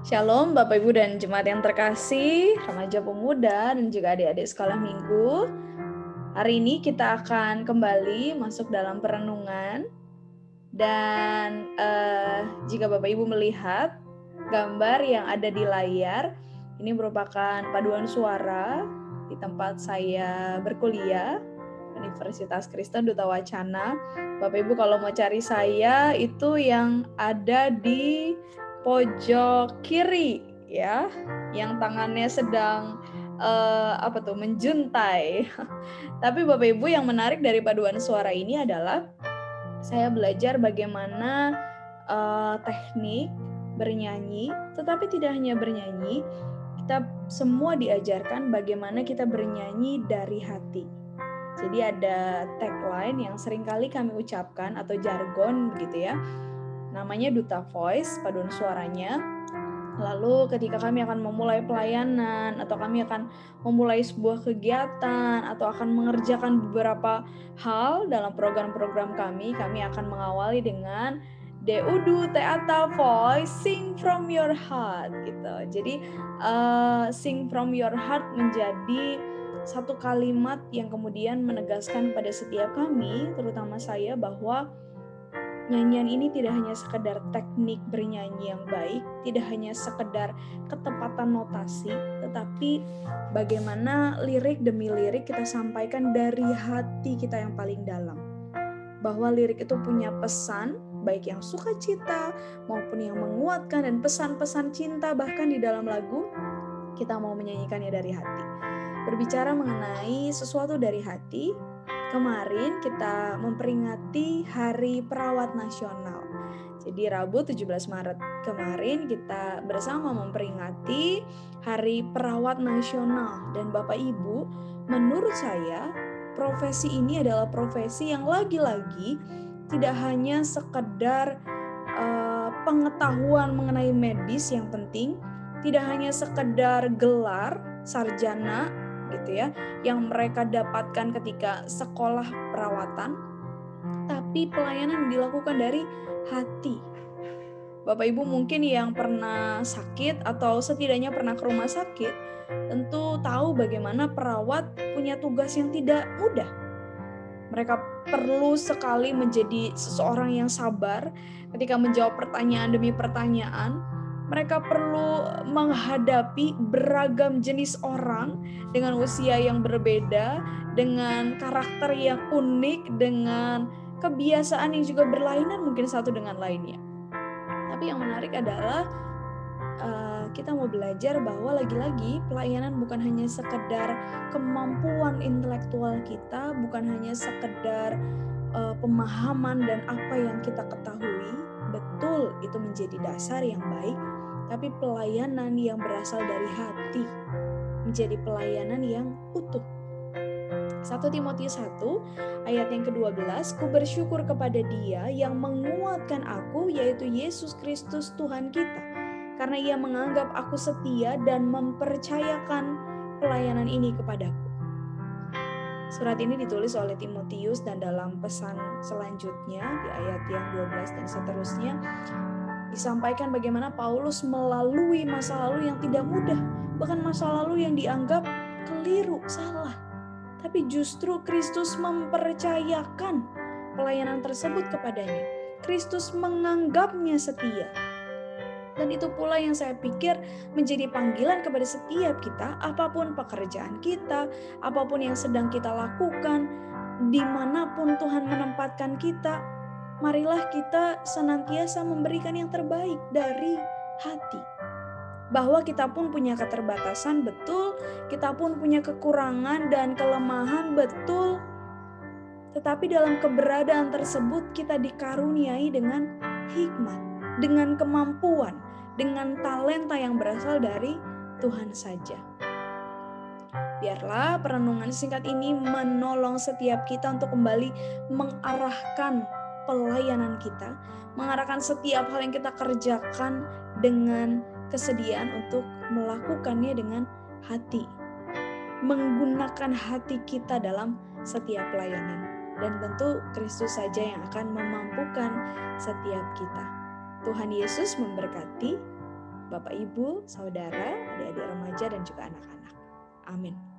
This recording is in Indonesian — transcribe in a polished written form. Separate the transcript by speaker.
Speaker 1: Shalom Bapak Ibu dan Jemaat yang terkasih, remaja pemuda dan juga adik-adik sekolah minggu. Hari ini kita akan kembali masuk dalam perenungan. Dan jika Bapak Ibu melihat gambar yang ada di layar, ini merupakan paduan suara di tempat saya berkuliah, Universitas Kristen Duta Wacana. Bapak Ibu kalau mau cari saya itu yang ada di pojok kiri ya, yang tangannya sedang menjuntai. Tapi Bapak Ibu, yang menarik dari paduan suara ini adalah saya belajar bagaimana teknik bernyanyi, tetapi tidak hanya bernyanyi, kita semua diajarkan bagaimana kita bernyanyi dari hati. Jadi ada tagline yang seringkali kami ucapkan atau jargon begitu ya. Namanya Duta Voice, paduan suaranya. Lalu ketika kami akan memulai pelayanan atau kami akan memulai sebuah kegiatan atau akan mengerjakan beberapa hal dalam program-program kami akan mengawali dengan Deudu Teata Voice, Sing from Your Heart gitu. Jadi Sing from Your Heart menjadi satu kalimat yang kemudian menegaskan pada setiap kami, terutama saya, bahwa nyanyian ini tidak hanya sekedar teknik bernyanyi yang baik, tidak hanya sekedar ketepatan notasi, tetapi bagaimana lirik demi lirik kita sampaikan dari hati kita yang paling dalam. Bahwa lirik itu punya pesan, baik yang sukacita maupun yang menguatkan, dan pesan-pesan cinta bahkan di dalam lagu, kita mau menyanyikannya dari hati. Berbicara mengenai sesuatu dari hati, kemarin kita memperingati Hari Perawat Nasional. Jadi Rabu 17 Maret kemarin kita bersama memperingati Hari Perawat Nasional. Dan Bapak Ibu, menurut saya profesi ini adalah profesi yang lagi-lagi tidak hanya sekedar pengetahuan mengenai medis yang penting, tidak hanya sekedar gelar sarjana gitu ya yang mereka dapatkan ketika sekolah perawatan, tapi pelayanan dilakukan dari hati. Bapak Ibu mungkin yang pernah sakit atau setidaknya pernah ke rumah sakit tentu tahu bagaimana perawat punya tugas yang tidak mudah. Mereka perlu sekali menjadi seseorang yang sabar ketika menjawab pertanyaan demi pertanyaan. Mereka perlu menghadapi beragam jenis orang dengan usia yang berbeda, dengan karakter yang unik, dengan kebiasaan yang juga berlainan mungkin satu dengan lainnya. Tapi yang menarik adalah kita mau belajar bahwa lagi-lagi pelayanan bukan hanya sekedar kemampuan intelektual kita, bukan hanya sekedar pemahaman dan apa yang kita ketahui, betul itu menjadi dasar yang baik, tapi pelayanan yang berasal dari hati menjadi pelayanan yang utuh. 1 Timotius 1 ayat yang ke-12, ku bersyukur kepada Dia yang menguatkan aku, yaitu Yesus Kristus Tuhan kita, karena Ia menganggap aku setia dan mempercayakan pelayanan ini kepadaku. Surat ini ditulis oleh Timotius, dan dalam pesan selanjutnya di ayat yang 12 dan seterusnya disampaikan bagaimana Paulus melalui masa lalu yang tidak mudah, bahkan masa lalu yang dianggap keliru, salah. Tapi justru Kristus mempercayakan pelayanan tersebut kepadanya. Kristus menganggapnya setia. Dan itu pula yang saya pikir menjadi panggilan kepada setiap kita, apapun pekerjaan kita, apapun yang sedang kita lakukan, dimanapun Tuhan menempatkan kita, marilah kita senantiasa memberikan yang terbaik dari hati. Bahwa kita pun punya keterbatasan, betul, kita pun punya kekurangan dan kelemahan, betul, tetapi dalam keberadaan tersebut kita dikaruniai dengan hikmat, dengan kemampuan, dengan talenta yang berasal dari Tuhan saja. Biarlah perenungan singkat ini menolong setiap kita untuk kembali mengarahkan pelayanan kita, mengarahkan setiap hal yang kita kerjakan dengan kesediaan untuk melakukannya dengan hati, menggunakan hati kita dalam setiap pelayanan. Dan tentu Kristus saja yang akan memampukan setiap kita. Tuhan Yesus memberkati. Bapak Ibu, saudara, adik-adik remaja dan juga anak-anak. Amin.